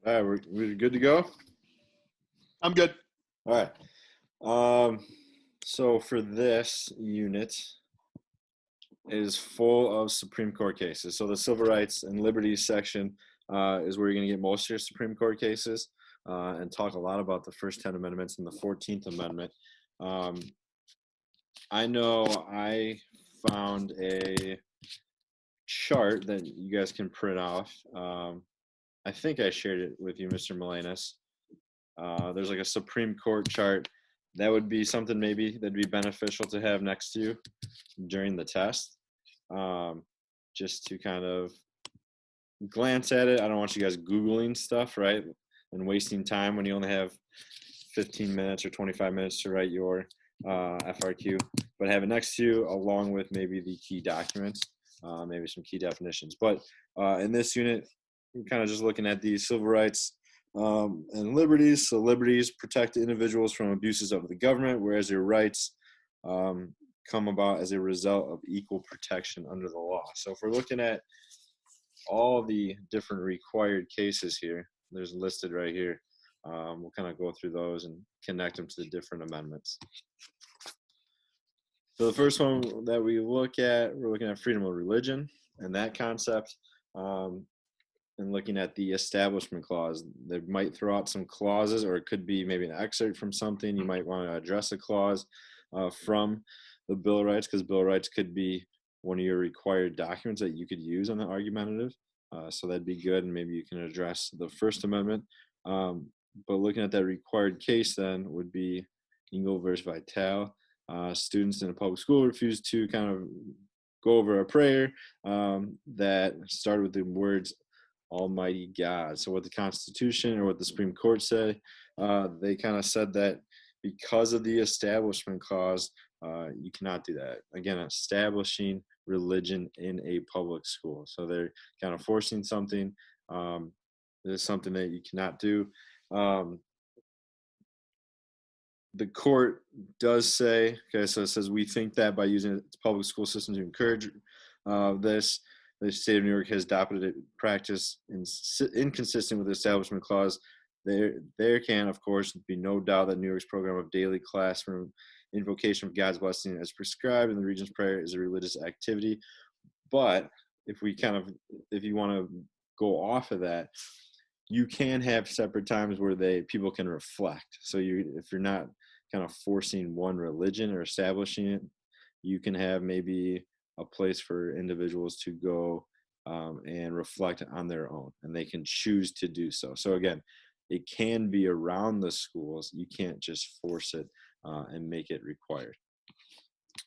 All right, we're good to go. I'm good. All right. So for this unit is full of Supreme Court cases. So the Civil Rights and Liberties section is where you're going to get most of your Supreme Court cases and talk a lot about the first 10 amendments and the 14th Amendment. Um, I know I found a chart that you guys can print off. I think I shared it with you, Mr. Melanis. There's like a Supreme Court chart. That would be something maybe that'd be beneficial to have next to you during the test, just to kind of glance at it. I don't want you guys Googling stuff, right? And wasting time when you only have 15 minutes or 25 minutes to write your FRQ, but have it next to you along with maybe the key documents, maybe some key definitions. But in this unit, we're kind of just looking at the civil rights and liberties. So liberties protect individuals from abuses of the government, whereas your rights come about as a result of equal protection under the law. So if we're looking at all the different required cases here, there's listed right here. We'll kind of go through those and connect them to the different amendments. So the first one that we're looking at freedom of religion and that concept. And looking at the establishment clause, they might throw out some clauses, or it could be maybe an excerpt from something. You might want to address a clause from the Bill of Rights, because Bill of Rights could be one of your required documents that you could use on the argumentative. So that'd be good, and maybe you can address the First Amendment. But looking at that required case then would be Engel versus Vitale. Students in a public school refuse to kind of go over a prayer that started with the words Almighty God. So what the Constitution or what the Supreme Court said, they kind of said that because of the Establishment Clause, you cannot do that. Again, establishing religion in a public school. So they're kind of forcing something. This is something that you cannot do. The court does say, okay, so it says, we think that by using its public school system to encourage this, the state of New York has adopted a practice inconsistent with the Establishment Clause. There can, of course, be no doubt that New York's program of daily classroom invocation of God's blessing as prescribed in the Regent's Prayer is a religious activity. But if you want to go off of that, you can have separate times where people can reflect. So if you're not kind of forcing one religion or establishing it, you can have maybe a place for individuals to go and reflect on their own, and they can choose to do so. So again, it can be around the schools. You can't just force it and make it required.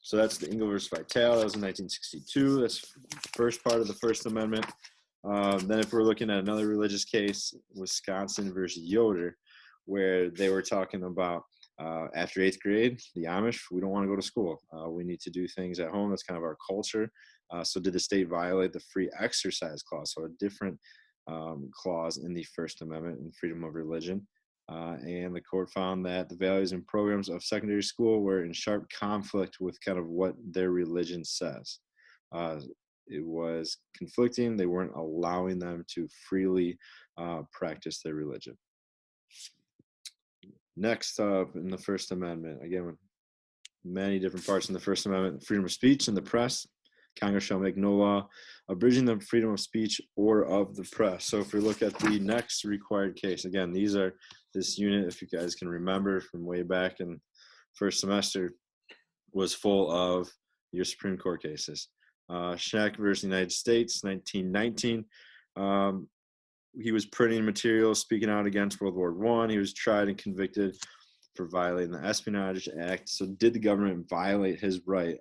So that's the Engel versus Vitale. That was in 1962. That's first part of the First Amendment. Then if we're looking at another religious case, Wisconsin versus Yoder, where they were talking about after 8th grade, the Amish, we don't want to go to school. We need to do things at home. That's kind of our culture. So did the state violate the free exercise clause? So a different clause in the First Amendment and freedom of religion. And the court found that the values and programs of secondary school were in sharp conflict with kind of what their religion says. It was conflicting. They weren't allowing them to freely practice their religion. Next up in the First Amendment, again, many different parts in the First Amendment: freedom of speech and the press. Congress shall make no law abridging the freedom of speech or of the press. So if we look at the next required case, again, this unit, if you guys can remember from way back in first semester, was full of your Supreme Court cases. Schneck versus United States, 1919. He was printing material speaking out against World War I. He was tried and convicted for violating the Espionage Act. So did the government violate his right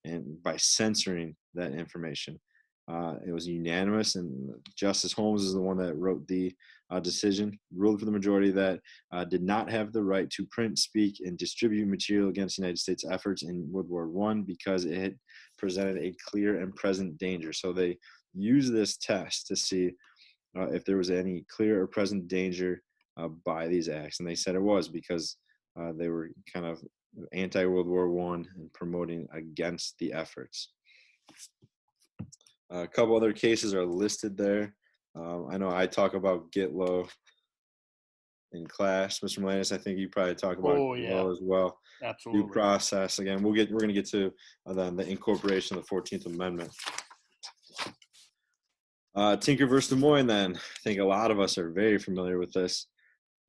and by censoring that information? It was unanimous, and Justice Holmes is the one that wrote the decision, ruled for the majority that did not have the right to print, speak, and distribute material against the United States efforts in World War I because it had presented a clear and present danger. So they used this test to see if there was any clear or present danger by these acts, and they said it was because they were kind of anti-World War I and promoting against the efforts. A couple other cases are listed there. I know I talk about get low in class. Mr. Melanis, I think you probably talk about Oh get yeah, low as well. Due absolutely. process. Again, we're going to get to then the incorporation of the 14th Amendment. Tinker versus Des Moines. Then I think a lot of us are very familiar with this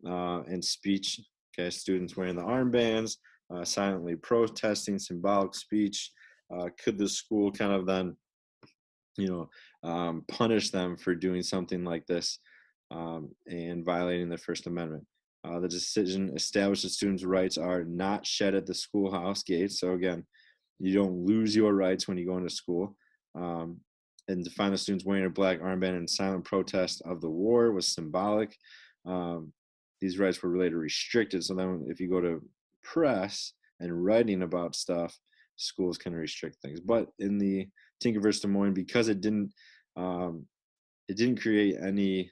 in speech. Okay, students wearing the armbands, silently protesting, symbolic speech. Could the school kind of then punish them for doing something like this and violating the First Amendment? The decision established that students' rights are not shed at the schoolhouse gates. So again, you don't lose your rights when you go into school. And to find the students wearing a black armband in silent protest of the war was symbolic. Um, these rights were later restricted. So then if you go to press and writing about stuff, schools can restrict things. But in the Tinker versus Des Moines, because it didn't create any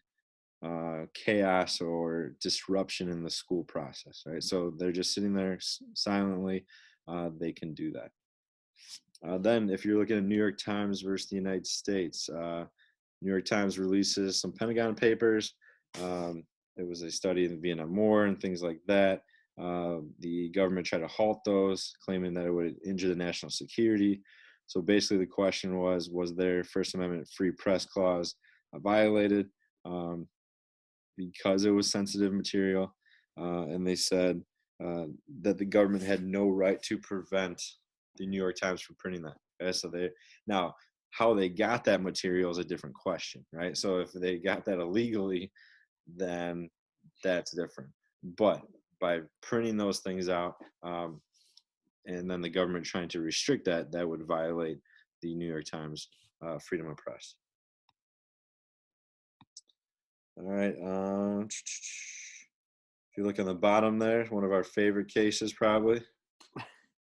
chaos or disruption in the school process, right? So they're just sitting there silently. They can do that. Then, if you're looking at New York Times versus the United States, New York Times releases some Pentagon papers. It was a study in the Vietnam War and things like that. The government tried to halt those, claiming that it would injure the national security. So basically, the question was their First Amendment free press clause violated because it was sensitive material? And they said that the government had no right to prevent the New York Times from printing that. Okay? So they now how they got that material is a different question, right? So if they got that illegally, then that's different. But by printing those things out, and then the government trying to restrict that, that would violate the New York Times freedom of press. All right. If you look on the bottom there, one of our favorite cases, probably,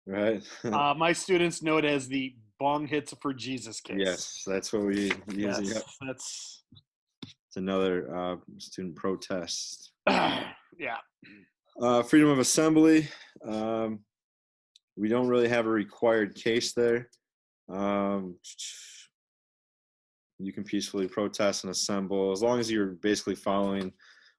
right? My students know it as the bong hits for Jesus case. Yes, that's what we use. Yes, Yep. that's It's another student protest. yeah. Freedom of assembly. Um, we don't really have a required case there. Um, you can peacefully protest and assemble as long as you're basically following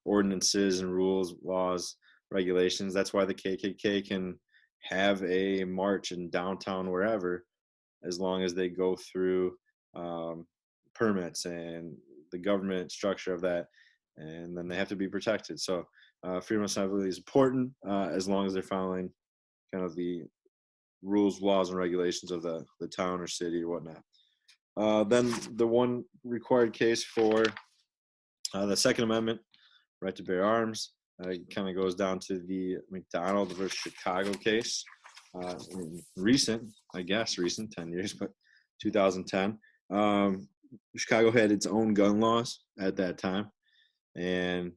ordinances and rules, laws, regulations. That's why the KKK can have a march in downtown wherever, as long as they go through permits and the government structure of that, and then they have to be protected. So freedom of assembly is important as long as they're following kind of the rules, laws, and regulations of the town or city or whatnot. Then the one required case for the Second Amendment, right to bear arms, kind of goes down to the McDonald versus Chicago case. Recent, 10 years, but 2010. Chicago had its own gun laws at that time, and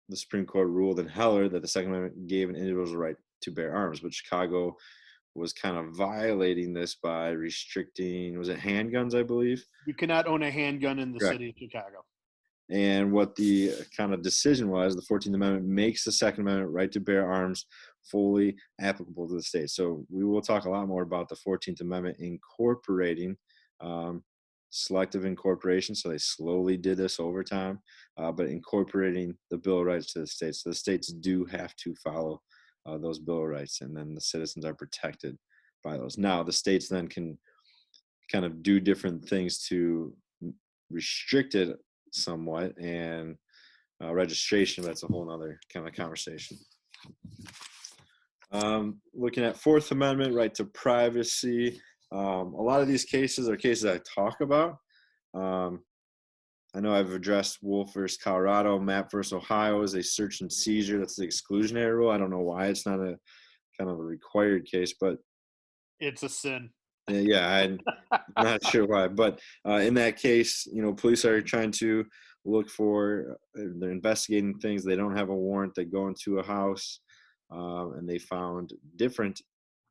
the Supreme Court ruled in Heller that the Second Amendment gave an individual the right to bear arms, but Chicago was kind of violating this by restricting, was it handguns, I believe? You cannot own a handgun in the Correct. city of Chicago. And what the kind of decision was, the 14th Amendment makes the Second Amendment right to bear arms fully applicable to the state. So we will talk a lot more about the 14th Amendment incorporating selective incorporation. So they slowly did this over time, but incorporating the Bill of Rights to the states. So the states do have to follow those Bill of Rights, and then the citizens are protected by those. Now, the states then can kind of do different things to restrict it somewhat, and registration, that's a whole nother kind of conversation. Looking at Fourth Amendment, right to privacy. A lot of these cases are cases I talk about. I know I've addressed Wolf versus Colorado, Mapp versus Ohio is a search and seizure. That's the exclusionary rule. I don't know why it's not a kind of a required case, but It's a sin. yeah, I'm not sure why. But in that case, police are trying to look for, they're investigating things. They don't have a warrant. They go into a house and they found different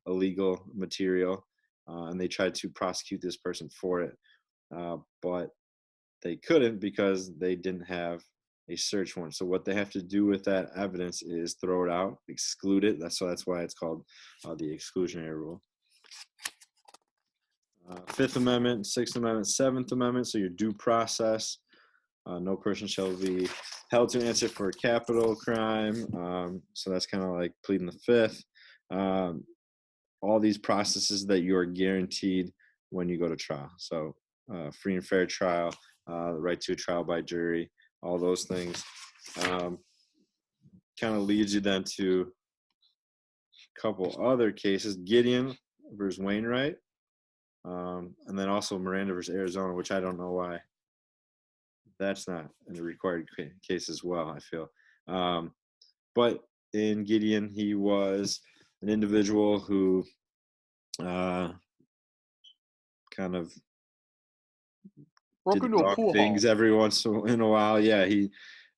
illegal material, and they tried to prosecute this person for it. But they couldn't because they didn't have a search warrant. So what they have to do with that evidence is throw it out, exclude it. That's why it's called the exclusionary rule. Fifth Amendment, Sixth Amendment, Seventh Amendment. So your due process. No person shall be held to answer for a capital crime. So that's kind of like pleading the fifth. Um, all these processes that you are guaranteed when you go to trial. So free and fair trial, the right to a trial by jury, all those things. Kind of leads you then to a couple other cases: Gideon versus Wainwright, and then also Miranda versus Arizona, which I don't know why that's not in a required case as well. I feel, but in Gideon, he was an individual who kind of Broke did into the a wrong pool things hall. every once in a while. Yeah, he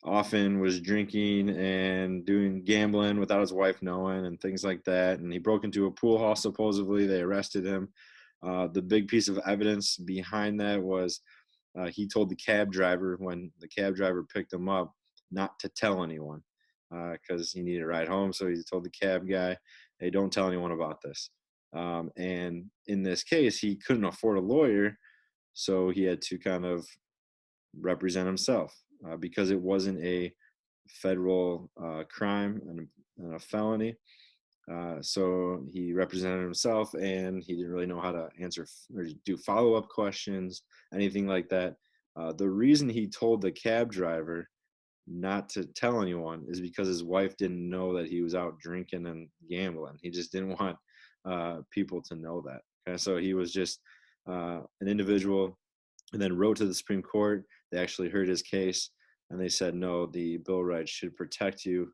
often was drinking and doing gambling without his wife knowing and things like that. And he broke into a pool hall, supposedly. They arrested him. The big piece of evidence behind that was he told the cab driver when the cab driver picked him up not to tell anyone because he needed a ride home. So he told the cab guy, hey, don't tell anyone about this. And in this case, he couldn't afford a lawyer. So he had to kind of represent himself because it wasn't a federal crime and a felony. So he represented himself, and he didn't really know how to answer or do follow-up questions, anything like that. The reason he told the cab driver not to tell anyone is because his wife didn't know that he was out drinking and gambling. He just didn't want people to know that. Okay? So he was just an individual, and then wrote to the Supreme Court. They actually heard his case, and they said, no, the Bill of Rights should protect you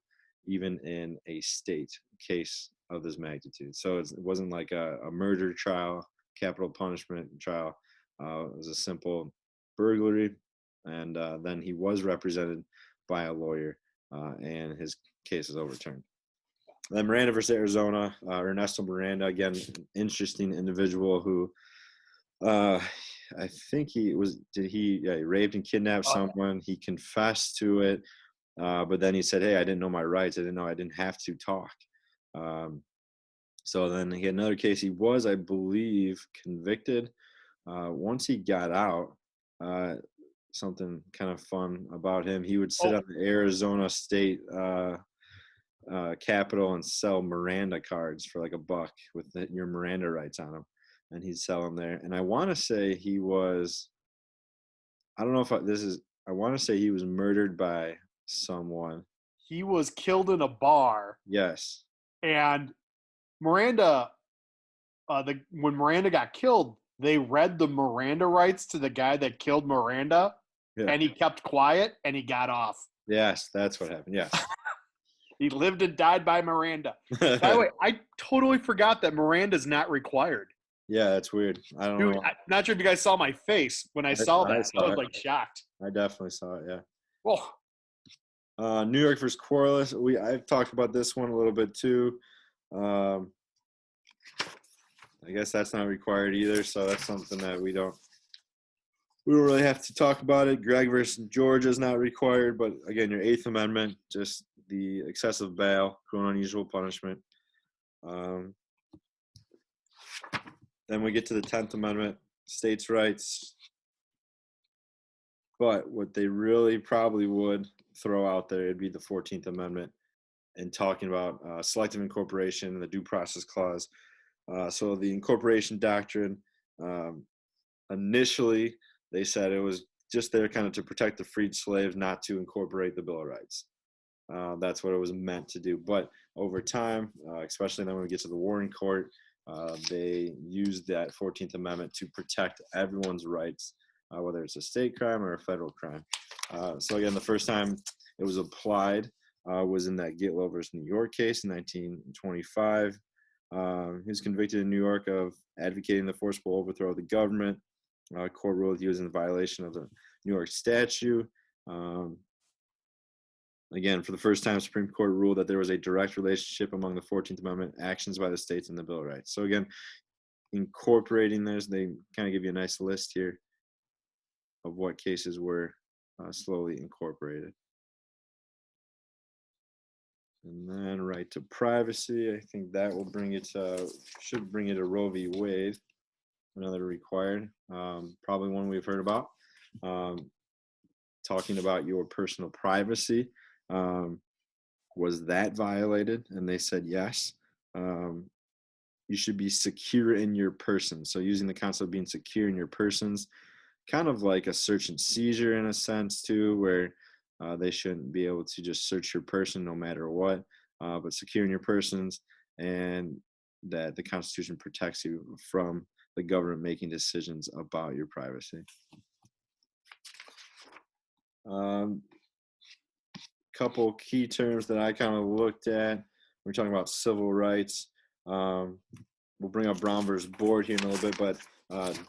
even in a state case of this magnitude. So it wasn't like a murder trial, capital punishment trial. It was a simple burglary, and then he was represented by a lawyer, and his case is overturned. Then Miranda versus Arizona, Ernesto Miranda, again, interesting individual who uh, I think he was. Did he? Yeah, he raped and kidnapped Oh, yeah. someone. He confessed to it, but then he said, "Hey, I didn't know my rights. I didn't know I didn't have to talk." Um, so then he had another case. He was, I believe, convicted. Once he got out, something kind of fun about him. He would sit Oh, on the Arizona State Capitol and sell Miranda cards for like $1 with your Miranda rights on them, and he'd sell them there. And I want to say he was. I don't know if this is. I want to say he was murdered by someone. he was killed in a bar, Yes. and Miranda, when Miranda got killed, they read the Miranda rights to the guy that killed Miranda, Yeah. and he kept quiet and he got off. Yes, that's what happened. Yes. He lived and died by Miranda. By the way, I totally forgot that Miranda's not required. Yeah, that's weird. I don't Dude, know. I'm not sure if you guys saw my face when I saw I that. I saw was it. like shocked. I definitely saw it. Yeah. Oh, New York versus Corliss. I've talked about this one a little bit too. Um, I guess that's not required either, so that's something that we don't really have to talk about it. Gregg versus Georgia is not required, but again, your Eighth Amendment, just the excessive bail, cruel and unusual punishment. Um, then we get to the 10th Amendment, states' rights. But what they really probably would throw out there, it'd be the 14th Amendment and talking about selective incorporation and the Due Process Clause. So the incorporation doctrine, um, initially, they said it was just there kind of to protect the freed slaves, not to incorporate the Bill of Rights. That's what it was meant to do. But over time, especially then when we get to the Warren Court, they used that 14th Amendment to protect everyone's rights, whether it's a state crime or a federal crime. So again, the first time it was applied was in that Gitlow versus New York case in 1925. He was convicted in New York of advocating the forcible overthrow of the government. Court ruled he was in violation of the New York statute. Again, for the first time, Supreme Court ruled that there was a direct relationship among the 14th Amendment actions by the states and the Bill of Rights. So again, incorporating this, they kind of give you a nice list here of what cases were slowly incorporated. And then right to privacy, I think that will should bring it to Roe v. Wade, another required, probably one we've heard about. talking about your personal privacy. Was that violated? And they said yes. Um, you should be secure in your person. So using the concept of being secure in your persons, kind of like a search and seizure in a sense too, where they shouldn't be able to just search your person no matter what, but secure in your persons, and that the Constitution protects you from the government making decisions about your privacy. Couple key terms that I kind of looked at. We're talking about civil rights. We'll bring up Brown versus Board here in a little bit, but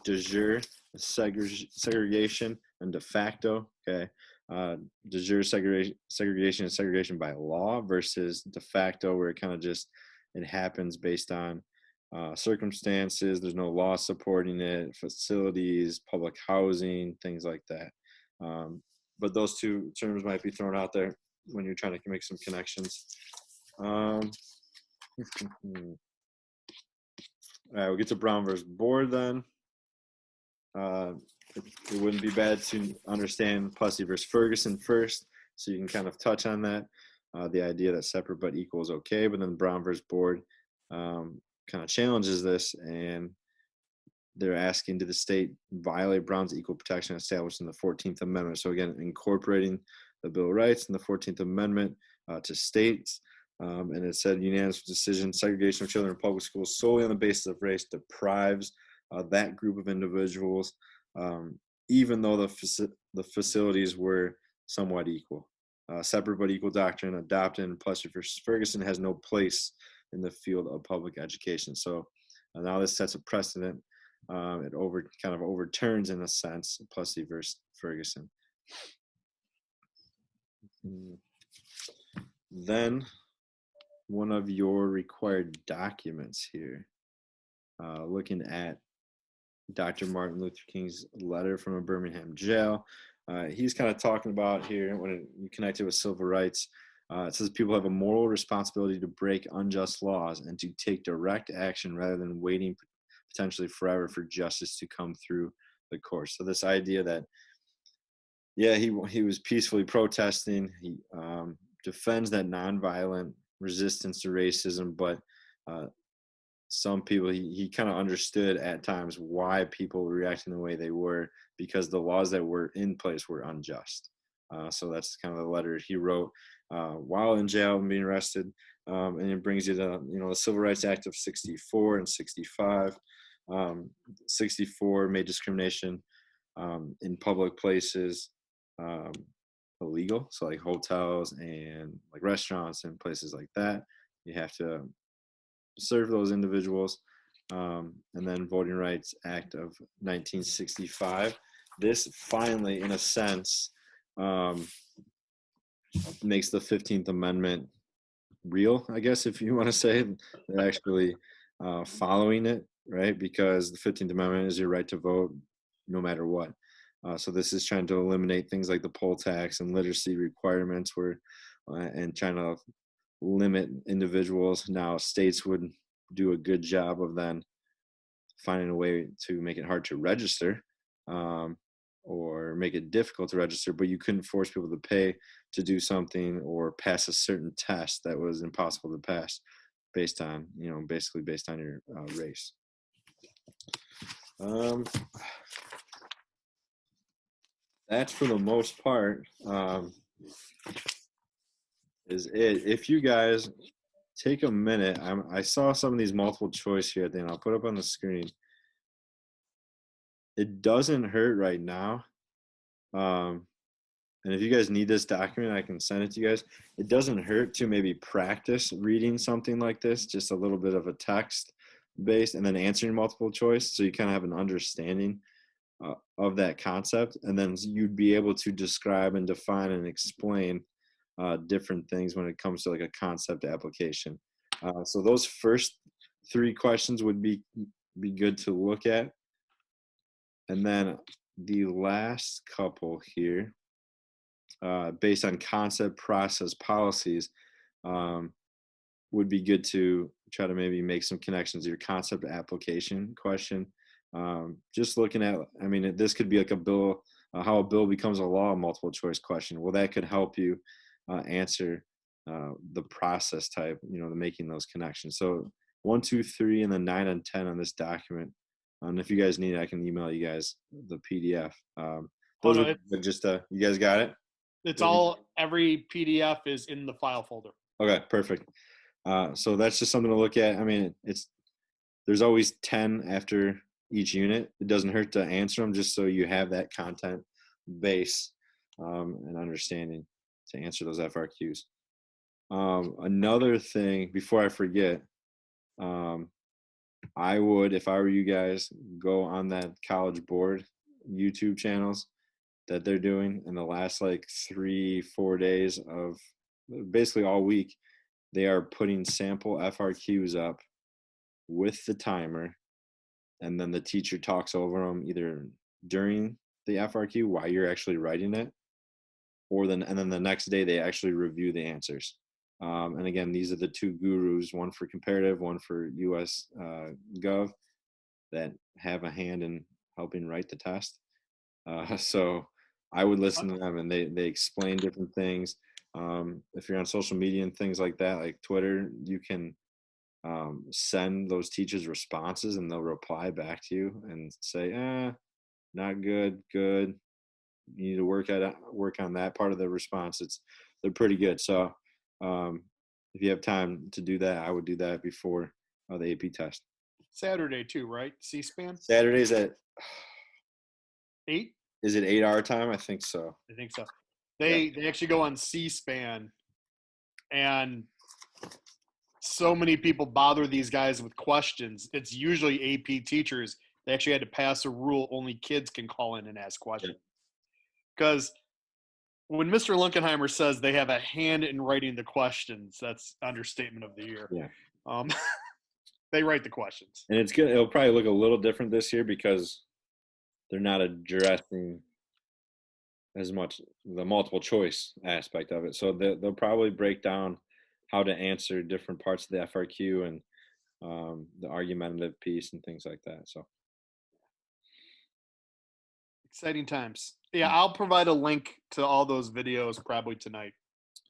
de jure, segregation, and de facto. Okay, de jure segregation is segregation by law versus de facto, where it kind of just it happens based on circumstances. There's no law supporting it, facilities, public housing, things like that. But those two terms might be thrown out there when you're trying to make some connections. All right, we'll get to Brown versus Board then. It wouldn't be bad to understand Plessy versus Ferguson first, so you can kind of touch on that. The idea that separate but equal is okay, but then Brown versus Board kind of challenges this, and they're asking, did the state violate Brown's equal protection established in the 14th Amendment? So again, incorporating the Bill of Rights and the 14th Amendment to states. And it said unanimous decision, segregation of children in public schools solely on the basis of race deprives that group of individuals, even though the facilities were somewhat equal. Separate but equal doctrine adopted in Plessy versus Ferguson has no place in the field of public education. So now this sets a precedent. It kind of overturns, in a sense, Plessy versus Ferguson. Then one of your required documents here, looking at Dr. Martin Luther King's letter from a Birmingham jail. He's kind of talking about here, when you connect it with civil rights, it says people have a moral responsibility to break unjust laws and to take direct action rather than waiting potentially forever for justice to come through the courts. So this idea that, yeah, he was peacefully protesting. He defends that nonviolent resistance to racism, but some people, he kind of understood at times why people were reacting the way they were, because the laws that were in place were unjust. So that's kind of the letter he wrote while in jail and being arrested. And it brings you to, the Civil Rights Act of 64 and 65. 64 made discrimination in public places illegal. So like hotels and like restaurants and places like that, you have to serve those individuals. And then Voting Rights Act of 1965. This finally, in a sense, makes the 15th Amendment real, I guess, if you want to say. They're actually following it, right? Because the 15th Amendment is your right to vote no matter what. So this is trying to eliminate things like the poll tax and literacy requirements, and trying to limit individuals. Now, states would do a good job of then finding a way to make it hard to register, or make it difficult to register, but you couldn't force people to pay to do something or pass a certain test that was impossible to pass based on, basically based on your race. That's for the most part is it. If you guys take a minute, I saw some of these multiple choice here at the end. I'll put up on the screen. It doesn't hurt right now. And if you guys need this document, I can send it to you guys. It doesn't hurt to maybe practice reading something like this, just a little bit of a text based, and then answering multiple choice, so you kind of have an understanding of that concept, and then you'd be able to describe and define and explain different things when it comes to like a concept application. So those first three questions would be good to look at, and then the last couple here, based on concept, process, policies, would be good to try to maybe make some connections. Your concept application question, just looking at, this could be like a bill how a bill becomes a law, multiple choice question. Well, that could help you answer the process type, the making those connections. So 1, 2, 3, and then 9 and 10 on this document. And if you guys need it, I can email you guys the PDF. Oh Those no, are just, you guys got it? it's all, every PDF is in the file folder. Okay, perfect. So that's just something to look at. I mean, there's always 10 after each unit. It doesn't hurt to answer them just so you have that content base and understanding to answer those FRQs. Another thing, before I forget, I would, if I were you guys, go on that College Board YouTube channels that they're doing in the last like 3-4 days of basically all week. They are putting sample FRQs up with the timer, and then the teacher talks over them either during the FRQ while you're actually writing it, and then the next day they actually review the answers. And again, these are the two gurus, one for comparative, one for US Gov, that have a hand in helping write the test. So I would listen to them, and they explain different things. If you're on social media and things like that, like Twitter, you can send those teachers responses, and they'll reply back to you and say, not good, good. You need to work on that part of the response. They're pretty good. So if you have time to do that, I would do that before the AP test. Saturday too, right? C-SPAN? Saturdays at 8? Is it 8 hour time? I think so. I think so. They actually go on C-SPAN, and so many people bother these guys with questions. It's usually AP teachers. They actually had to pass a rule only kids can call in and ask questions. Because when Mr. Lunkenheimer says they have a hand in writing the questions, that's understatement of the year. Yeah. They write the questions. And it's good. It'll probably look a little different this year because they're not addressing as much the multiple choice aspect of it. So they'll probably break down how to answer different parts of the FRQ and the argumentative piece and things like that. So exciting times. Yeah, I'll provide a link to all those videos probably tonight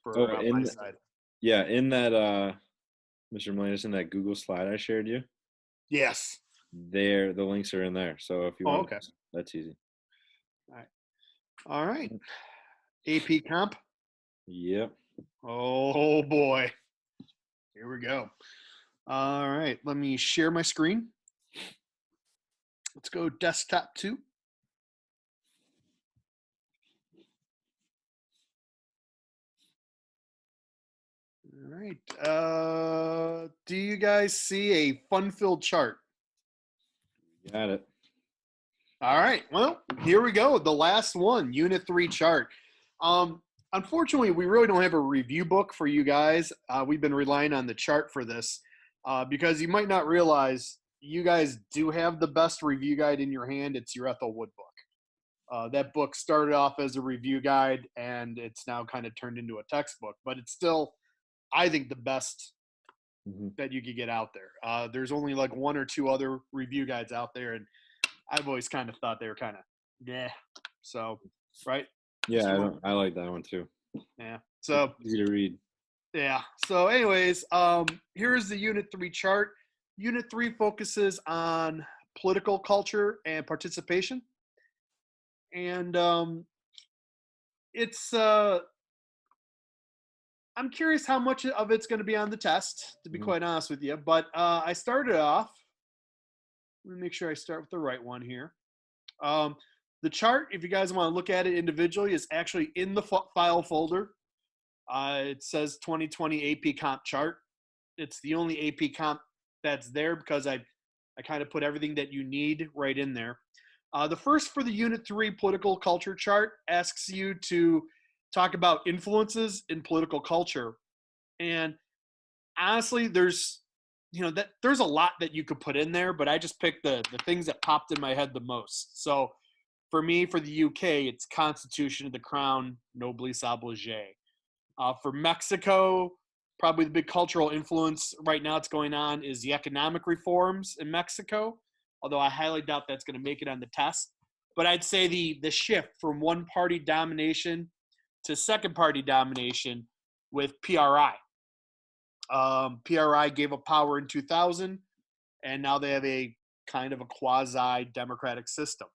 for my side. Yeah, in that Mr. Molinas, in that Google slide I shared you. Yes. The links are in there. So if you want, okay, that's easy. All right. AP Comp. Yep. Oh boy. Here we go. All right. Let me share my screen. Let's go desktop 2. All right. Do you guys see a fun-filled chart? Got it. All right. Well, here we go. The last one, Unit 3 chart. Unfortunately, we really don't have a review book for you guys. We've been relying on the chart for this because you might not realize you guys do have the best review guide in your hand. It's your Ethel Wood book. That book started off as a review guide, and it's now kind of turned into a textbook. But it's still, I think, the best that you could get out there. There's only like 1 or 2 other review guides out there, and I've always kind of thought they were kind of, yeah. So, right? Yeah, I like that one too. Yeah. So easy to read. Yeah. So anyways, here's the Unit 3 chart. Unit 3 focuses on political culture and participation. And it's I'm curious how much of it's going to be on the test, to be quite honest with you. But I started off, let me make sure I start with the right one here. The chart, if you guys want to look at it individually, is actually in the file folder. It says 2020 AP Comp chart. It's the only AP Comp that's there because I kind of put everything that you need right in there. The first for the Unit 3 political culture chart asks you to talk about influences in political culture. And honestly, there's a lot that you could put in there, but I just picked the things that popped in my head the most. So for me, for the UK, it's Constitution of the Crown, Noblesse Oblige. For Mexico, probably the big cultural influence right now that's going on is the economic reforms in Mexico, although I highly doubt that's going to make it on the test. But I'd say the shift from one party domination to second party domination with PRI. PRI gave up power in 2000, and now they have a kind of a quasi-democratic system.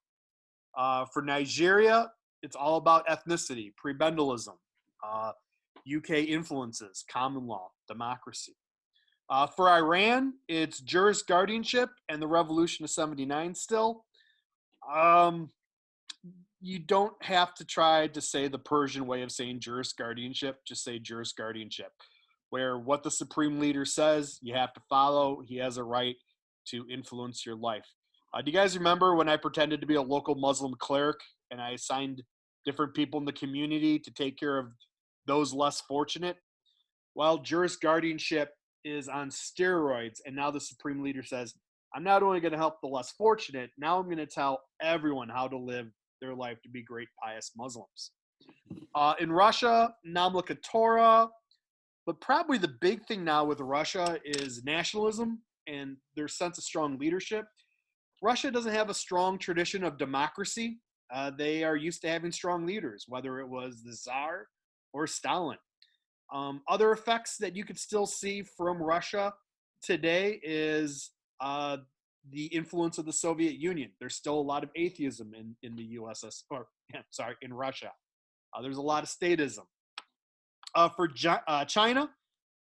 For Nigeria, it's all about ethnicity, prebendalism, UK influences, common law, democracy. For Iran, it's juris guardianship and the revolution of 79 still. You don't have to try to say the Persian way of saying juris guardianship, just say juris guardianship, where what the supreme leader says, you have to follow. He has a right to influence your life. Do you guys remember when I pretended to be a local Muslim cleric and I assigned different people in the community to take care of those less fortunate? Well, juris guardianship is on steroids, and now the supreme leader says, I'm not only going to help the less fortunate, now I'm going to tell everyone how to live their life to be great, pious Muslims. In Russia, Namlaka Torah, but probably the big thing now with Russia is nationalism and their sense of strong leadership. Russia doesn't have a strong tradition of democracy. They are used to having strong leaders, whether it was the Tsar or Stalin. Other effects that you could still see from Russia today is the influence of the Soviet Union. There's still a lot of atheism in the in Russia. There's a lot of statism. For China,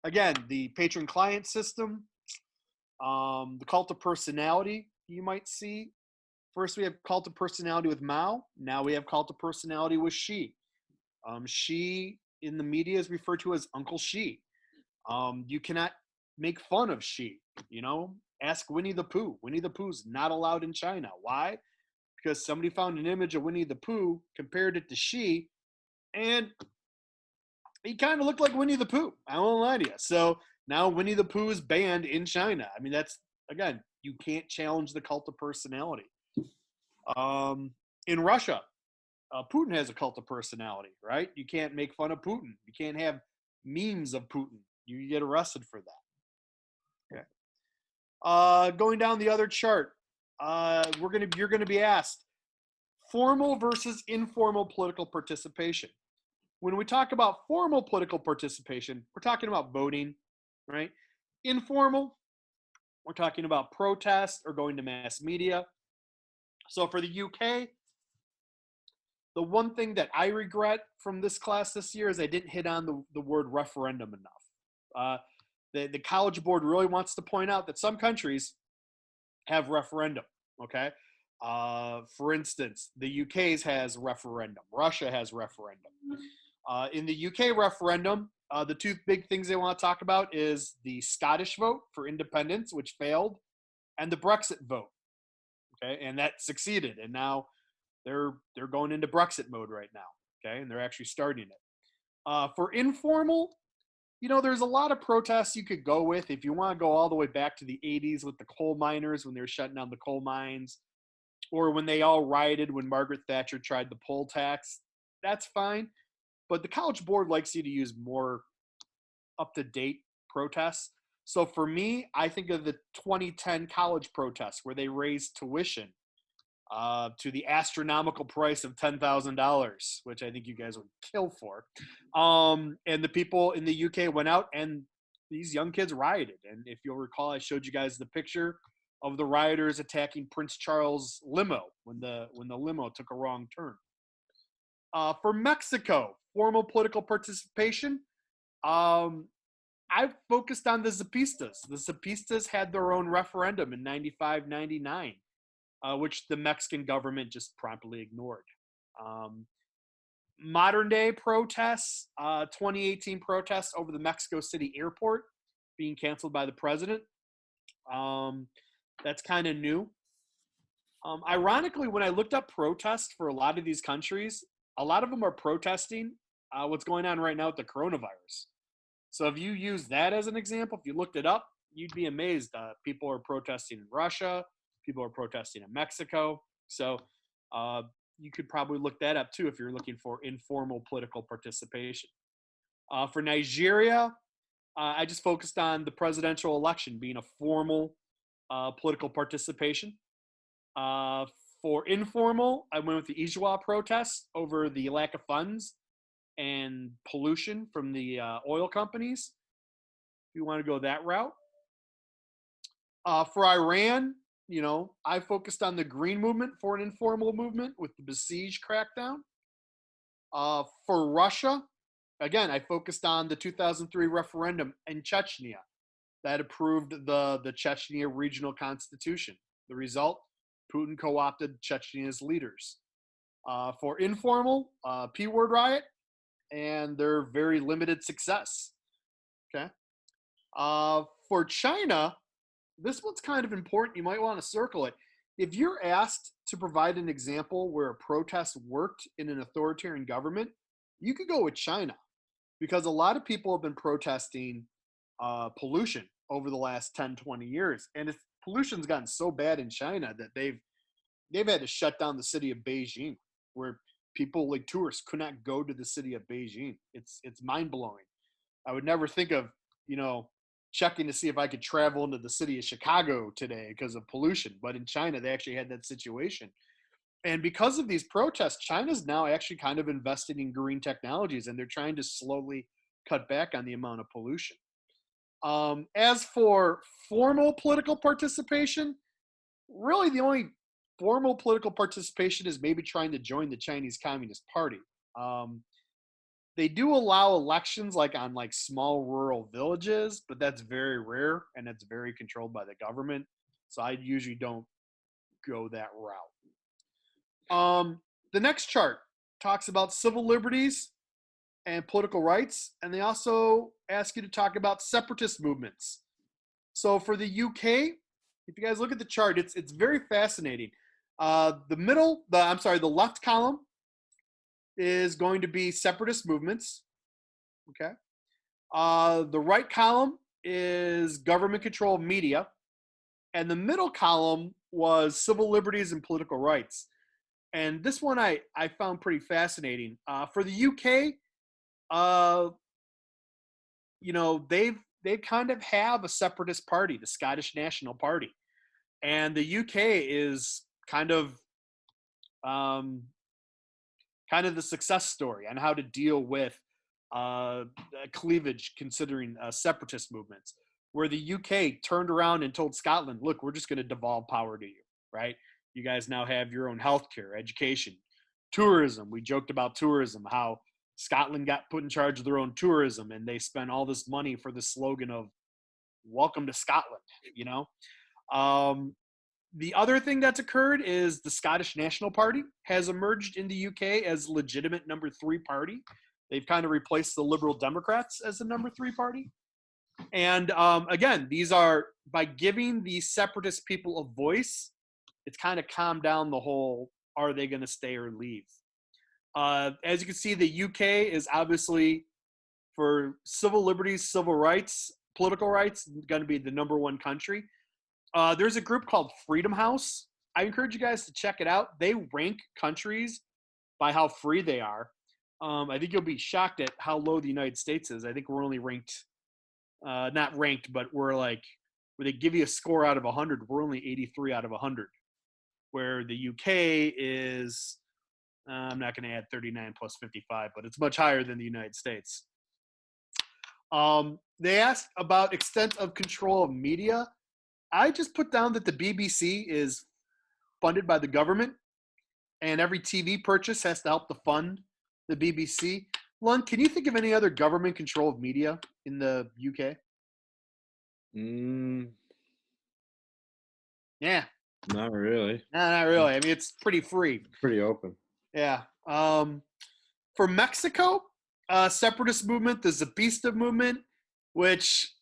again, the patron-client system, the cult of personality you might see. First, we have cult of personality with Mao. Now we have cult of personality with Xi. Xi in the media is referred to as Uncle Xi. You cannot make fun of Xi. Ask Winnie the Pooh. Winnie the Pooh's not allowed in China. Why? Because somebody found an image of Winnie the Pooh, compared it to Xi, and he kind of looked like Winnie the Pooh. I won't lie to you. So now Winnie the Pooh is banned in China. I mean, that's, again, you can't challenge the cult of personality. In Russia, Putin has a cult of personality, right? You can't make fun of Putin. You can't have memes of Putin. You get arrested for that. Okay. Going down the other chart, you're gonna be asked formal versus informal political participation. When we talk about formal political participation, we're talking about voting, right? Informal, we're talking about protest or going to mass media. So for the UK, the one thing that I regret from this class this year is I didn't hit on the word referendum enough. The College Board really wants to point out that some countries have referendum, okay? For instance, the UK's has referendum. Russia has referendum. In the UK referendum, the two big things they want to talk about is the Scottish vote for independence, which failed, and the Brexit vote, okay? And that succeeded, and now they're going into Brexit mode right now, okay? And they're actually starting it. For informal, there's a lot of protests you could go with if you want to go all the way back to the 80s with the coal miners when they were shutting down the coal mines, or when they all rioted when Margaret Thatcher tried the poll tax. That's fine. But the College Board likes you to use more up-to-date protests. So for me, I think of the 2010 college protests where they raised tuition to the astronomical price of $10,000, which I think you guys would kill for. And the people in the UK went out and these young kids rioted. And if you'll recall, I showed you guys the picture of the rioters attacking Prince Charles' limo when the limo took a wrong turn. For Mexico, formal political participation, I focused on the Zapistas. The Zapistas had their own referendum in 95, 99. Which the Mexican government just promptly ignored. Modern day protests, 2018 protests over the Mexico City airport being canceled by the president. That's kind of new. Ironically, when I looked up protests for a lot of these countries, a lot of them are protesting what's going on right now with the coronavirus. So if you use that as an example, if you looked it up, you'd be amazed. People are protesting in Russia. People are protesting in Mexico. So you could probably look that up too if you're looking for informal political participation. For Nigeria, I just focused on the presidential election being a formal political participation. For informal, I went with the Ijwa protests over the lack of funds and pollution from the oil companies. If you want to go that route. For Iran, I focused on the green movement for an informal movement with the Besiege crackdown. For Russia, again, I focused on the 2003 referendum in Chechnya that approved the Chechnya regional constitution. The result, Putin co-opted Chechnya's leaders. For informal, P-word riot and their very limited success. Okay. For China, this one's kind of important. You might want to circle it. If you're asked to provide an example where a protest worked in an authoritarian government, you could go with China, because a lot of people have been protesting pollution over the last 10, 20 years. And pollution's gotten so bad in China that they've had to shut down the city of Beijing, where people like tourists could not go to the city of Beijing. It's mind blowing. I would never think of, checking to see if I could travel into the city of Chicago today because of pollution. But in China, they actually had that situation. And because of these protests, China's now actually kind of invested in green technologies, and they're trying to slowly cut back on the amount of pollution. As for formal political participation, really the only formal political participation is maybe trying to join the Chinese Communist Party. They do allow elections on small rural villages, but that's very rare and it's very controlled by the government. So I usually don't go that route. The next chart talks about civil liberties and political rights, and they also ask you to talk about separatist movements. So for the UK, if you guys look at the chart, it's very fascinating. The left column is going to be separatist movements. Okay. The right column is government control of media. And the middle column was civil liberties and political rights. And this one I found pretty fascinating. For the UK, they kind of have a separatist party, the Scottish National Party. And the UK is kind of the success story on how to deal with cleavage, considering separatist movements, where the UK turned around and told Scotland, look, we're just going to devolve power to you, right? You guys now have your own healthcare, education, tourism. We joked about tourism, how Scotland got put in charge of their own tourism, and they spent all this money for the slogan of welcome to Scotland, The other thing that's occurred is the Scottish National Party has emerged in the UK as legitimate number 3 party. They've kind of replaced the Liberal Democrats as the number 3 party. And again, these are, by giving these separatist people a voice, it's kind of calmed down the whole, are they going to stay or leave? As you can see, the UK is obviously, for civil liberties, civil rights, political rights, going to be the number 1 country. There's a group called Freedom House. I encourage you guys to check it out. They rank countries by how free they are. I think you'll be shocked at how low the United States is. I think we're only ranked, not ranked, but we're where they give you a score out of 100, we're only 83 out of 100. Where the UK is, I'm not going to add 39 plus 55, but it's much higher than the United States. They asked about extent of control of media. I just put down that the BBC is funded by the government, and every TV purchase has to help to fund the BBC. Lund, can you think of any other government control of media in the UK? Yeah. Not really. No, not really. I mean, it's pretty free. Pretty open. Yeah. For Mexico, separatist movement, the Zapatista movement, which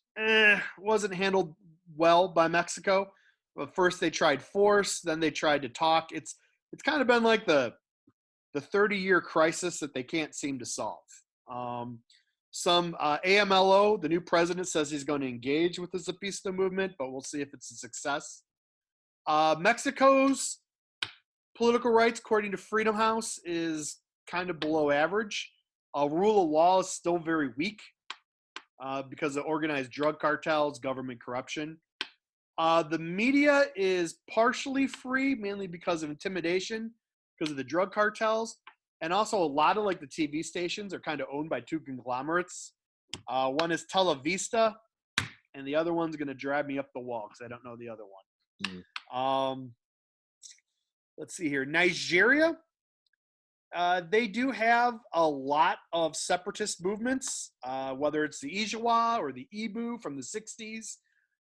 wasn't handled well by Mexico. But first they tried force, then they tried to talk. It's kind of been like the 30-year crisis that they can't seem to solve. Some AMLO, the new president, says he's going to engage with the Zapatista movement, but we'll see if it's a success. Mexico's political rights, according to Freedom House, is kind of below average. Rule of law is still very weak because of organized drug cartels, government corruption. The media is partially free, mainly because of intimidation, because of the drug cartels, and also a lot of like the TV stations are kind of owned by two conglomerates. One is Televista, and the other one's going to drive me up the wall because I don't know the other one. Mm. Let's see here. Nigeria, they do have a lot of separatist movements, whether it's the Ijawa or the Ibu from the 60s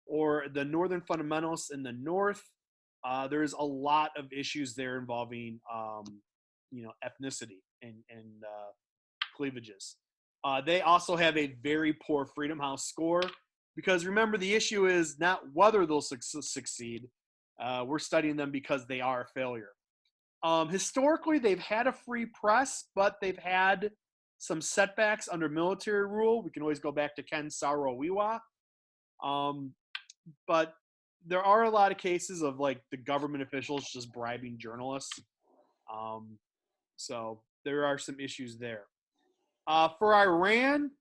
or the Northern Fundamentalists in the north. There's a lot of issues there involving, ethnicity and cleavages. They also have a very poor Freedom House score because remember, the issue is not whether they'll succeed. We're studying them because they are a failure. Historically, they've had a free press, but they've had some setbacks under military rule. We can always go back to Ken Saro-Wiwa. But there are a lot of cases of like the government officials just bribing journalists. So there are some issues there. For Iran,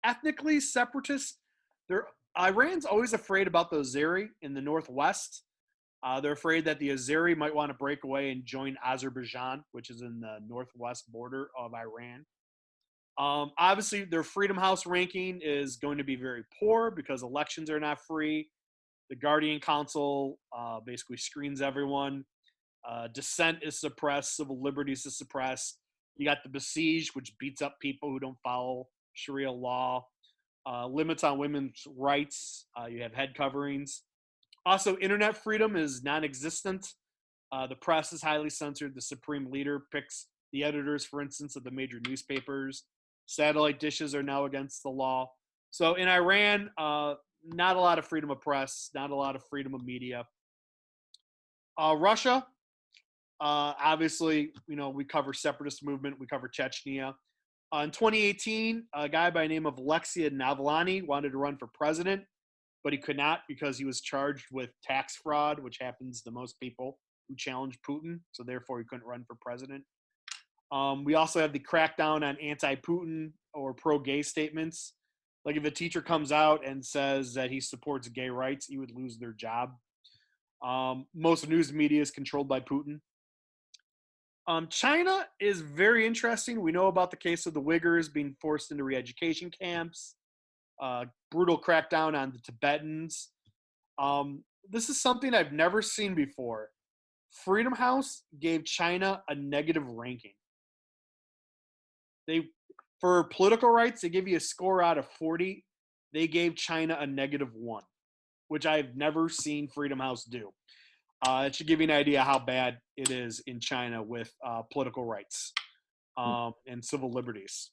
ethnically separatists, Iran's always afraid about the Azeri in the northwest. They're afraid that the Azeri might want to break away and join Azerbaijan, which is in the northwest border of Iran. Obviously, their Freedom House ranking is going to be very poor because elections are not free. The Guardian Council basically screens everyone. Dissent is suppressed. Civil liberties is suppressed. You got the besieged, which beats up people who don't follow Sharia law. Limits on women's rights. You have head coverings. Also, internet freedom is non-existent. The press is highly censored. The supreme leader picks the editors, for instance, of the major newspapers. Satellite dishes are now against the law. So in Iran, not a lot of freedom of press, not a lot of freedom of media. Russia, obviously, we cover separatist movement. We cover Chechnya. In 2018, a guy by the name of Alexei Navalny wanted to run for president, but he could not because he was charged with tax fraud, which happens to most people who challenge Putin. So therefore, he couldn't run for president. We also have the crackdown on anti-Putin or pro-gay statements. Like if a teacher comes out and says that he supports gay rights, he would lose their job. Most news media is controlled by Putin. China is very interesting. We know about the case of the Uyghurs being forced into re-education camps, brutal crackdown on the Tibetans. This is something I've never seen before. Freedom House gave China a negative ranking. For political rights, they give you a score out of 40. They gave China a -1, which I've never seen Freedom House do. It should give you an idea how bad it is in China with political rights and civil liberties.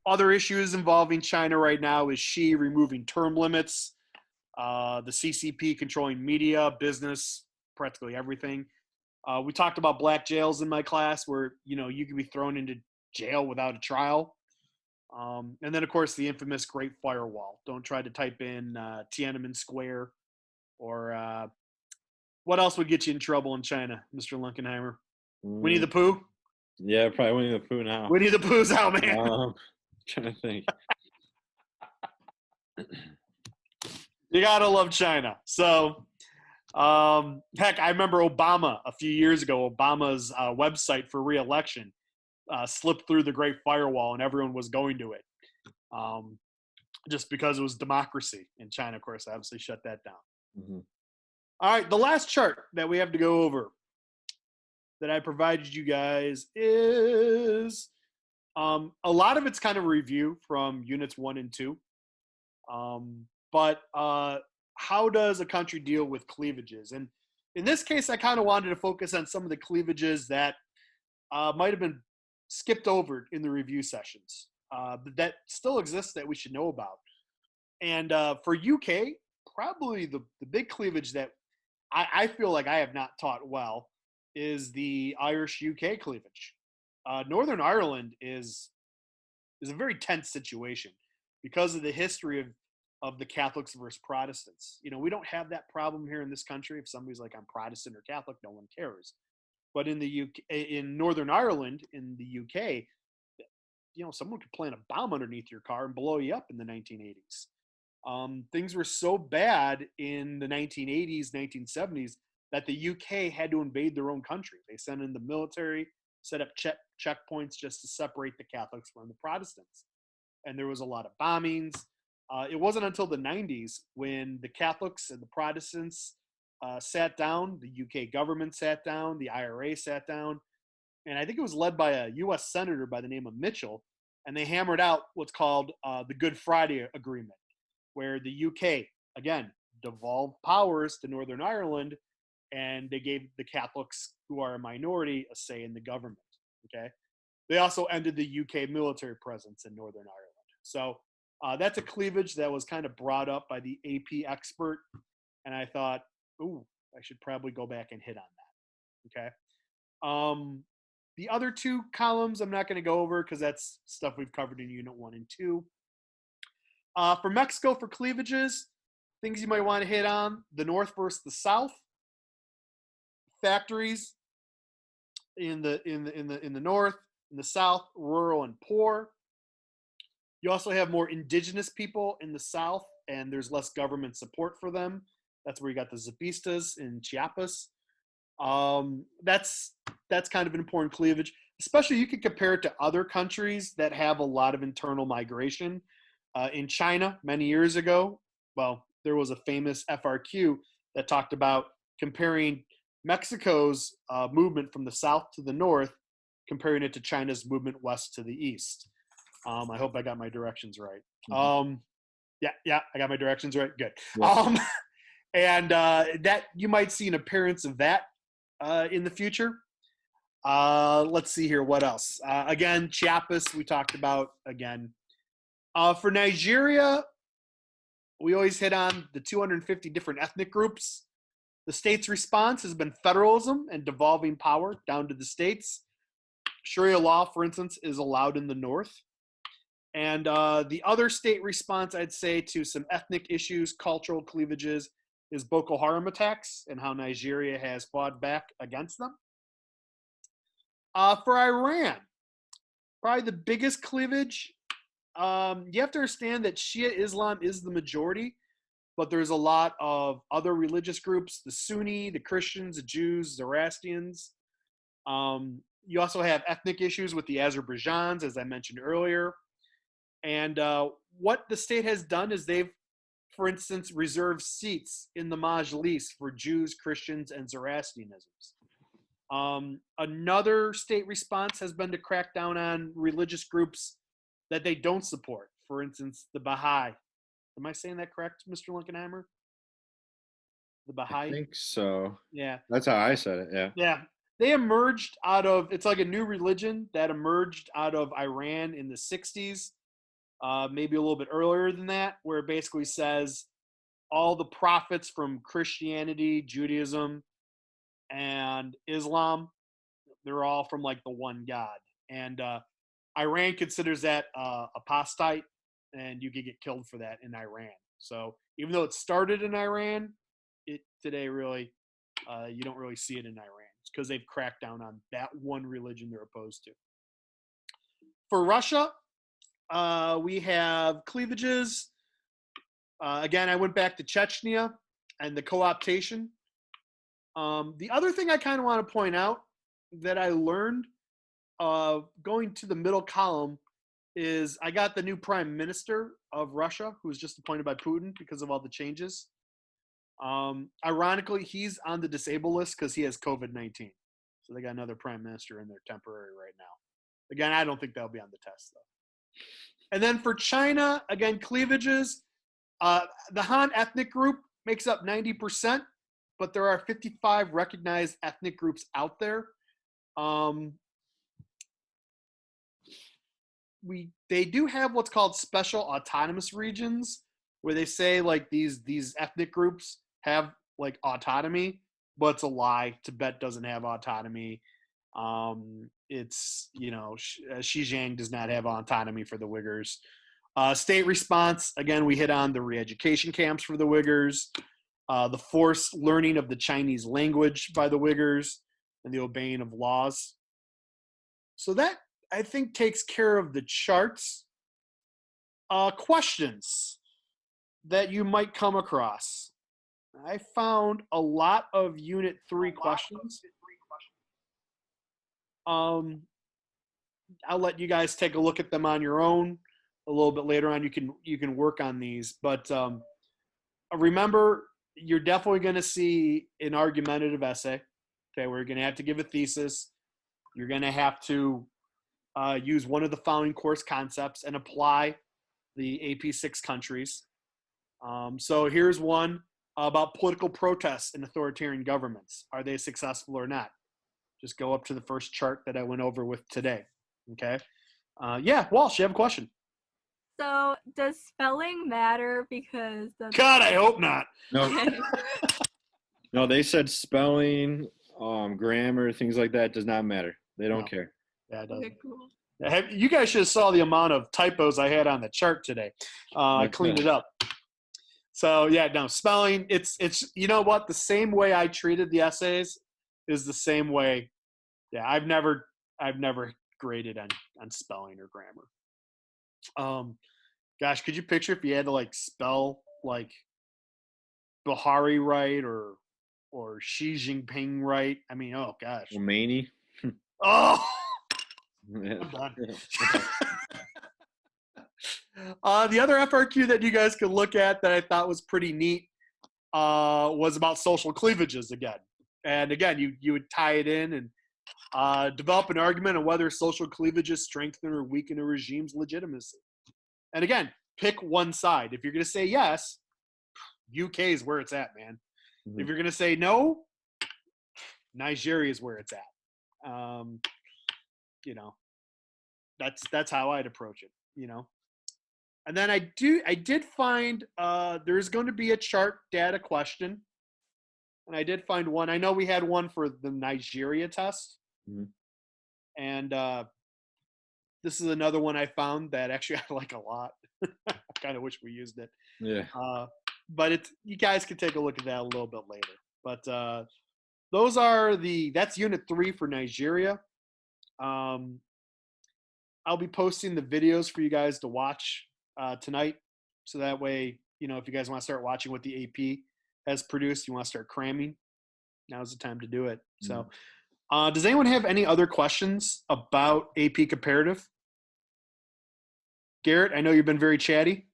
Other issues involving China right now is Xi removing term limits, the CCP controlling media, business, practically everything. We talked about black jails in my class where, you can be thrown into jail without a trial. And then, of course, the infamous Great Firewall. Don't try to type in Tiananmen Square or what else would get you in trouble in China, Mr. Lunkenheimer? Winnie the Pooh? Yeah, probably Winnie the Pooh now. Winnie the Pooh's out, man. Trying to think. You gotta love China. So, heck, I remember Obama a few years ago. Obama's website for re-election slipped through the Great Firewall, and everyone was going to it, just because it was democracy. In China, of course, obviously shut that down. Mm-hmm. All right, the last chart that we have to go over that I provided you guys is a lot of it's kind of a review from units 1 and 2. But how does a country deal with cleavages? And in this case, I kind of wanted to focus on some of the cleavages that might have been skipped over in the review sessions, but that still exists that we should know about. And for UK, probably the big cleavage that I feel like I have not taught well is the Irish-UK cleavage. Northern Ireland is a very tense situation because of the history of the Catholics versus Protestants. We don't have that problem here in this country. If somebody's like, I'm Protestant or Catholic, no one cares. But in the UK, in Northern Ireland, in the UK, someone could plant a bomb underneath your car and blow you up in the 1980s. Things were so bad in the 1980s, 1970s that the UK had to invade their own country. They sent in the military, set up checkpoints just to separate the Catholics from the Protestants. And there was a lot of bombings. It wasn't until the 90s when the Catholics and the Protestants sat down, the UK government sat down, the IRA sat down, and I think it was led by a US senator by the name of Mitchell, and they hammered out what's called the Good Friday Agreement, where the UK, again, devolved powers to Northern Ireland, and they gave the Catholics, who are a minority, a say in the government. Okay, they also ended the UK military presence in Northern Ireland. So that's a cleavage that was kind of brought up by the AP expert, and I thought, ooh, I should probably go back and hit on that. Okay. The other two columns I'm not going to go over because that's stuff we've covered in Unit 1 and 2. For Mexico, for cleavages, things you might want to hit on: the North versus the South, factories in the North, in the South, rural and poor. You also have more indigenous people in the South, and there's less government support for them. That's where you got the Zapistas in Chiapas. That's kind of an important cleavage. Especially, you can compare it to other countries that have a lot of internal migration. In China, many years ago, well, there was a famous FRQ that talked about comparing Mexico's movement from the south to the north, comparing it to China's movement west to the east. I hope I got my directions right. Yeah, I got my directions right. Good. Yeah. And that you might see an appearance of that in the future. Let's see here. What else? Again, Chiapas, we talked about again. For Nigeria, we always hit on the 250 different ethnic groups. The state's response has been federalism and devolving power down to the states. Sharia law, for instance, is allowed in the north. And the other state response, I'd say, to some ethnic issues, cultural cleavages, is Boko Haram attacks and how Nigeria has fought back against them. For Iran, probably the biggest cleavage, you have to understand that Shia Islam is the majority, but there's a lot of other religious groups: the Sunni, the Christians, the Jews, Zoroastrians. You also have ethnic issues with the Azerbaijans, as I mentioned earlier. And what the state has done is they've, for instance, reserved seats in the Majlis for Jews, Christians, and Zoroastrianisms. Another state response has been to crack down on religious groups that they don't support. For instance, the Baha'i. Am I saying that correct, Mr. Linkenheimer? The Baha'i? I think so. Yeah. That's how I said it, yeah. Yeah. They emerged out of, it's like a new religion that emerged out of Iran in the 60s, maybe a little bit earlier than that, where it basically says all the prophets from Christianity, Judaism, and Islam, they're all from like the one God. And Iran considers that apostate, and you could get killed for that in Iran. So even though it started in Iran, it today really, you don't really see it in Iran because they've cracked down on that one religion they're opposed to. For Russia, we have cleavages. Again, I went back to Chechnya and the co-optation. The other thing I kind of want to point out that I learned going to the middle column is I got the new prime minister of Russia, who was just appointed by Putin because of all the changes. Ironically, he's on the disabled list because he has COVID-19. So they got another prime minister in there temporary right now. Again, I don't think that'll be on the test, though. And then for China, again, cleavages. The Han ethnic group makes up 90%, but there are 55 recognized ethnic groups out there. They do have what's called special autonomous regions, where they say like these ethnic groups have like autonomy, but it's a lie. Tibet doesn't have autonomy. It's, you know, Xinjiang does not have autonomy for the Uyghurs. State response, again, we hit on the re-education camps for the Uyghurs, the forced learning of the Chinese language by the Uyghurs, and the obeying of laws. So that, I think, takes care of the charts. Questions? that you might come across. I found a lot of Unit 3 questions. I'll let you guys take a look at them on your own a little bit later on. You can work on these, but remember, you're definitely going to see an argumentative essay. Okay, where you're going to have to give a thesis. You're going to have to use one of the following course concepts and apply the AP 6 countries. So here's one about political protests in authoritarian governments. Are they successful or not? Just go up to the first chart that I went over with today. Okay. Yeah, Walsh, you have a question. So does spelling matter? Because God, I hope not. No, no, they said spelling, grammar, things like that does not matter. They don't care. Yeah, it doesn't. Okay, cool. You guys should have saw the amount of typos I had on the chart today. I cleaned it up. So yeah, no, spelling, it's you know what? The same way I treated the essays is the same way. Yeah, I've never graded on spelling or grammar. Gosh, could you picture if you had to like spell like Buhari right or Xi Jinping right? I mean, oh gosh. Romani. Oh, I'm done. The other FRQ that you guys could look at that I thought was pretty neat was about social cleavages again. And again, you would tie it in and develop an argument on whether social cleavages strengthen or weaken a regime's legitimacy. And again, pick one side. If you're going to say yes, UK is where it's at, man. Mm-hmm. If you're going to say no, Nigeria is where it's at. You know, that's how I'd approach it, you know. And then I did find there's going to be a chart data question. And I did find one. I know we had one for the Nigeria test. Mm-hmm. And this is another one I found that actually I like a lot. I kind of wish we used it. Yeah. But you guys can take a look at that a little bit later. But that's Unit 3 for Nigeria. I'll be posting the videos for you guys to watch tonight. So that way, you know, if you guys want to start watching what the AP has produced, you want to start cramming, now's the time to do it. So does anyone have any other questions about AP comparative? Garrett, I know you've been very chatty.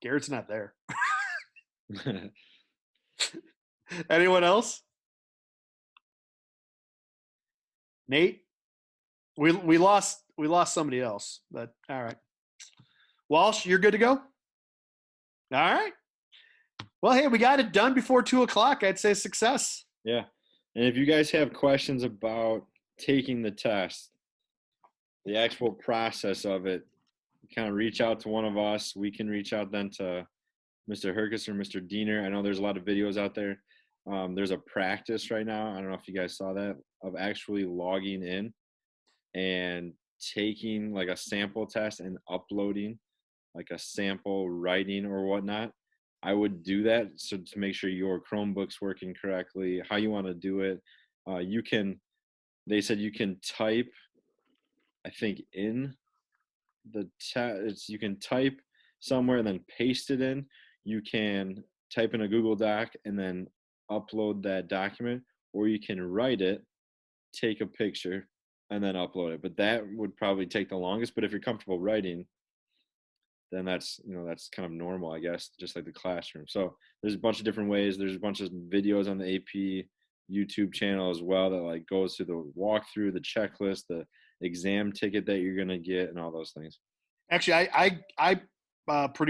Garrett's not there. Anyone else? Nate? We lost somebody else, but all right. Walsh, you're good to go? All right. Well, hey, we got it done before 2:00. I'd say success. Yeah. And if you guys have questions about taking the test, the actual process of it, kind of reach out to one of us. We can reach out then to Mr. Herkus or Mr. Diener. I know there's a lot of videos out there. There's a practice right now. I don't know if you guys saw that, of actually logging in and taking like a sample test and uploading like a sample writing or whatnot. I would do that so to make sure your Chromebook's working correctly, how you want to do it. They said you can type, I think, in the you can type somewhere and then paste it in. You can type in a Google Doc and then upload that document, or you can write it, take a picture, and then upload it. But that would probably take the longest. But if you're comfortable writing, then that's kind of normal, I guess, just like the classroom. So there's a bunch of different ways. There's a bunch of videos on the AP YouTube channel as well that like goes through the walkthrough, the checklist, the exam ticket that you're gonna get, and all those things. Actually, I put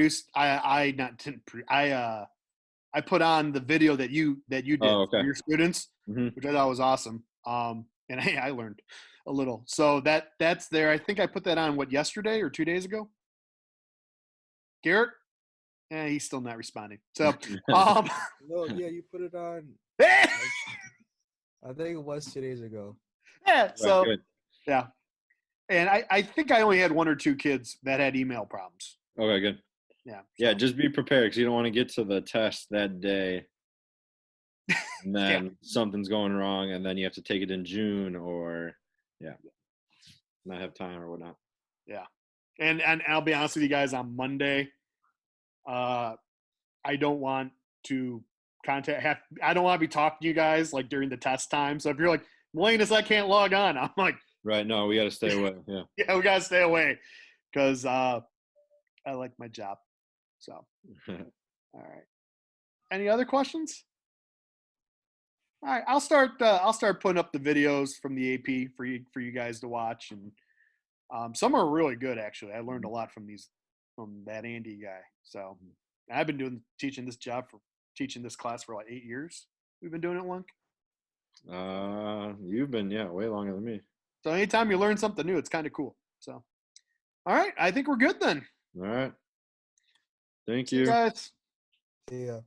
on the video that you did for your students, which I thought was awesome. And I learned a little. So that's there. I think I put that on yesterday or 2 days ago. Garrett? He's still not responding. So no, yeah, you put it on. I think it was 2 days ago. Yeah, so yeah. And I think I only had 1 or 2 kids that had email problems. Okay, good. Yeah. So. Yeah, just be prepared because you don't want to get to the test that day and then something's going wrong and then you have to take it in June or not have time or whatnot. Yeah. And I'll be honest with you guys, on Monday, I don't want to I don't want to be talking to you guys like during the test time. So if you're like, Mulanus, I can't log on, I'm like, Right. No, we got to stay away. Yeah. yeah, we gotta stay away because I like my job. So all right. Any other questions? All right, I'll start putting up the videos from the AP for you guys to watch, and some are really good actually. I learned a lot from that Andy guy. So I've been teaching this class for like 8 years. We've been doing it, Lunk. You've been way longer than me. So anytime you learn something new, it's kind of cool. So, all right, I think we're good then. All right. Thank See you you. guys. Yeah.